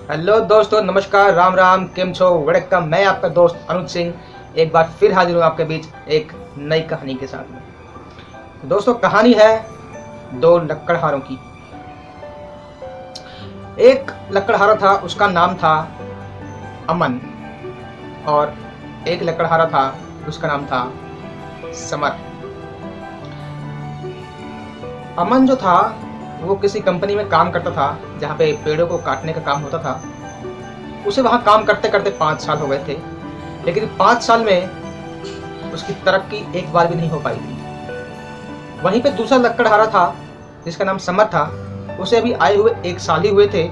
Hello दोस्तों, नमस्कार, राम राम, केम छो, वड़क्कम। मैं आपका दोस्त अनुज सिंह एक बार फिर हाजिर हूँ आपके बीच एक नई कहानी के साथ में। दोस्तों, कहानी है दो लकड़हारों की। एक लकड़हारा था, उसका नाम था अमन, और एक लकड़हारा था, उसका नाम था समर। अमन जो था वो किसी कंपनी में काम करता था जहाँ पे पेड़ों को काटने का काम होता था। उसे वहाँ काम करते करते 5 साल हो गए थे, लेकिन 5 साल में उसकी तरक्की एक बार भी नहीं हो पाई थी। वहीं पे दूसरा लकड़हारा था जिसका नाम समर था। उसे अभी आए हुए 1 साल ही हुए थे,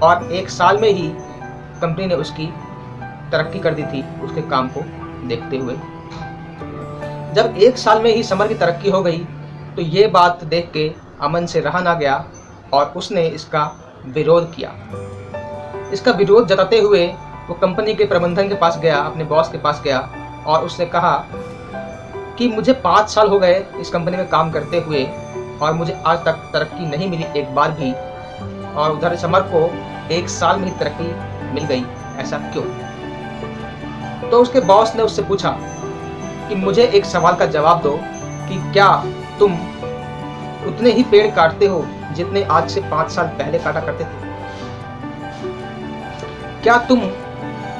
और 1 साल में ही कंपनी ने उसकी तरक्की कर दी थी उसके काम को देखते हुए। जब 1 साल में ही समर की तरक्की हो गई तो ये बात देख के अमन से रहा ना गया, और उसने इसका विरोध किया। इसका विरोध जताते हुए वो कंपनी के प्रबंधन के पास गया, अपने बॉस के पास गया, और उसने कहा कि मुझे 5 साल हो गए इस कंपनी में काम करते हुए और मुझे आज तक तरक्की नहीं मिली एक बार भी, और उधर समर को 1 साल में ही तरक्की मिल गई, ऐसा क्यों? तो उसके बॉस ने उससे पूछा कि मुझे एक सवाल का जवाब दो कि क्या तुम उतने ही पेड़ काटते हो जितने आज से 5 साल पहले काटा करते थे? क्या तुम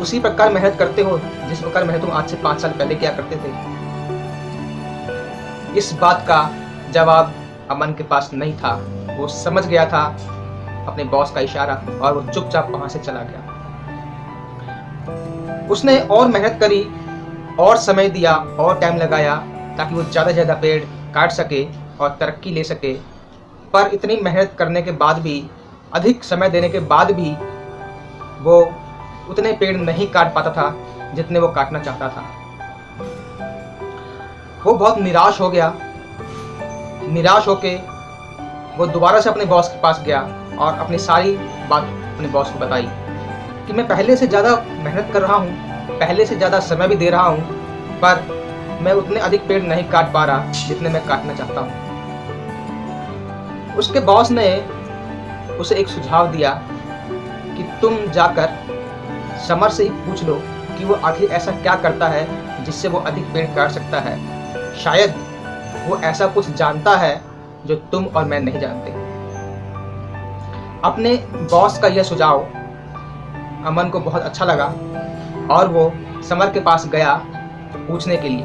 उसी प्रकार मेहनत करते हो जिस प्रकार मेहनत तुम आज से 5 साल पहले किया करते थे? इस बात का जवाब अमन के पास नहीं था। वो समझ गया था अपने बॉस का इशारा, और वो चुपचाप वहां से चला गया। उसने और मेहनत करी, और समय दिया, और टाइम लगाया ताकि वो ज़्यादा से ज़्यादा पेड़ काट सके और तरक्की ले सके। पर इतनी मेहनत करने के बाद भी, अधिक समय देने के बाद भी, वो उतने पेड़ नहीं काट पाता था जितने वो काटना चाहता था। वो बहुत निराश हो गया। निराश होके वो दोबारा से अपने बॉस के पास गया और अपनी सारी बात अपने बॉस को बताई कि मैं पहले से ज़्यादा मेहनत कर रहा हूँ, पहले से ज़्यादा समय भी दे रहा हूँ, पर मैं उतने अधिक पेड़ नहीं काट पा रहा जितने मैं काटना चाहता हूँ। उसके बॉस ने उसे एक सुझाव दिया कि तुम जाकर समर से ही पूछ लो कि वो आखिर ऐसा क्या करता है जिससे वो अधिक पेड़ काट सकता है। शायद वो ऐसा कुछ जानता है जो तुम और मैं नहीं जानते। अपने बॉस का यह सुझाव अमन को बहुत अच्छा लगा, और वो समर के पास गया पूछने के लिए।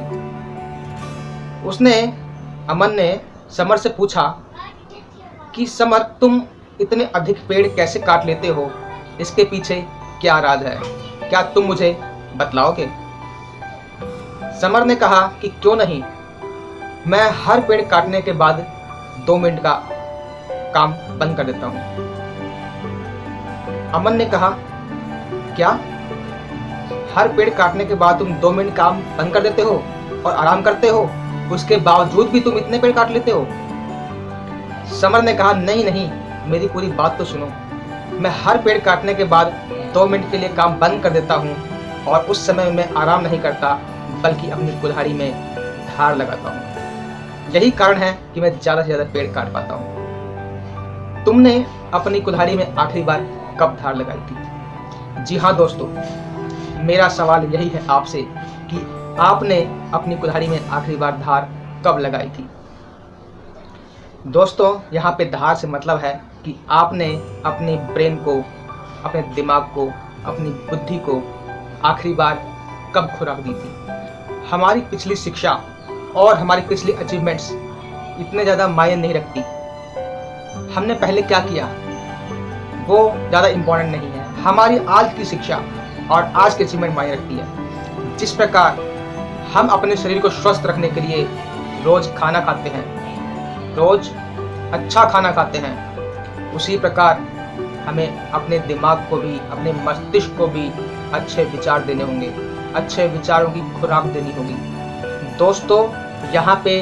अमन ने समर से पूछा कि समर, तुम इतने अधिक पेड़ कैसे काट लेते हो? इसके पीछे क्या राज है? क्या तुम मुझे बतलाओगे? समर ने कहा कि क्यों नहीं, मैं हर पेड़ काटने के बाद 2 मिनट का काम बंद कर देता हूँ। अमन ने कहा, क्या हर पेड़ काटने के बाद तुम 2 मिनट काम बंद कर देते हो और आराम करते हो? उसके बावजूद भी तुम इतने पेड़ काट लेते हो? समर ने कहा, नहीं नहीं, मेरी पूरी बात तो सुनो। मैं हर पेड़ काटने के बाद 2 मिनट के लिए काम बंद कर देता हूँ, और उस समय मैं आराम नहीं करता बल्कि अपनी कुल्हाड़ी में धार लगाता हूँ। यही कारण है कि मैं ज़्यादा से ज़्यादा पेड़ काट पाता हूँ। तुमने अपनी कुल्हाड़ी में आखिरी बार कब धार लगाई थी? जी हाँ दोस्तों, मेरा सवाल यही है आपसे कि आपने अपनी कुल्हाड़ी में आखिरी बार धार कब लगाई थी? दोस्तों, यहाँ पे धार से मतलब है कि आपने अपने ब्रेन को, अपने दिमाग को, अपनी बुद्धि को आखिरी बार कब खुराक दी थी? हमारी पिछली शिक्षा और हमारी पिछली अचीवमेंट्स इतने ज़्यादा मायने नहीं रखती। हमने पहले क्या किया वो ज़्यादा इम्पोर्टेंट नहीं है। हमारी आज की शिक्षा और आज की अचीवमेंट मायने रखती है। जिस प्रकार हम अपने शरीर को स्वस्थ रखने के लिए रोज़ खाना खाते हैं, रोज़ अच्छा खाना खाते हैं, उसी प्रकार हमें अपने दिमाग को भी, अपने मस्तिष्क को भी अच्छे विचार देने होंगे, अच्छे विचारों की खुराक देनी होगी। दोस्तों, यहाँ पे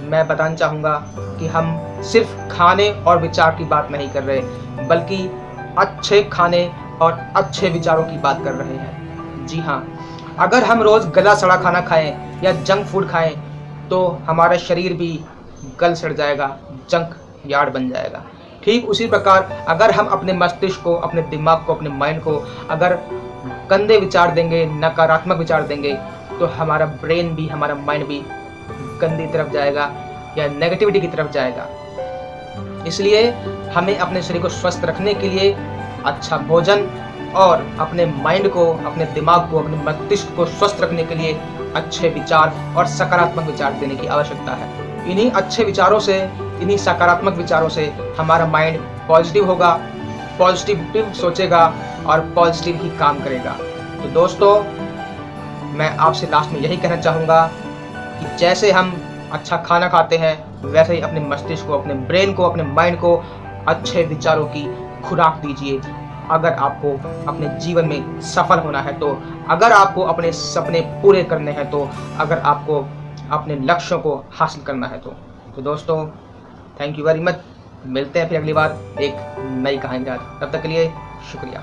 मैं बताना चाहूँगा कि हम सिर्फ खाने और विचार की बात नहीं कर रहे, बल्कि अच्छे खाने और अच्छे विचारों की बात कर रहे हैं। जी हाँ, अगर हम रोज़ गला सड़ा खाना खाएं या जंक फूड खाएं तो हमारा शरीर भी गल सड़ जाएगा, जंक यार्ड बन जाएगा। ठीक उसी प्रकार अगर हम अपने मस्तिष्क को, अपने दिमाग को, अपने माइंड को अगर गंदे विचार देंगे, नकारात्मक विचार देंगे, तो हमारा ब्रेन भी, हमारा माइंड भी गंदी तरफ जाएगा या नेगेटिविटी की तरफ जाएगा। इसलिए हमें अपने शरीर को स्वस्थ रखने के लिए अच्छा भोजन और अपने माइंड को, अपने दिमाग को, अपने मस्तिष्क को स्वस्थ रखने के लिए अच्छे विचार और सकारात्मक विचार देने की आवश्यकता है। इन्हीं अच्छे विचारों से, इन्हीं सकारात्मक विचारों से हमारा माइंड पॉजिटिव होगा, पॉजिटिव सोचेगा और पॉजिटिव ही काम करेगा। तो दोस्तों, मैं आपसे लास्ट में यही कहना चाहूँगा कि जैसे हम अच्छा खाना खाते हैं, वैसे ही अपने मस्तिष्क को, अपने ब्रेन को, अपने माइंड को अच्छे विचारों की खुराक दीजिए। अगर आपको अपने जीवन में सफल होना है तो, अगर आपको अपने सपने पूरे करने हैं तो, अगर आपको अपने लक्ष्यों को हासिल करना है तो दोस्तों, थैंक यू वेरी मच। मिलते हैं फिर अगली बार एक नई कहानी के साथ। तब तक के लिए शुक्रिया।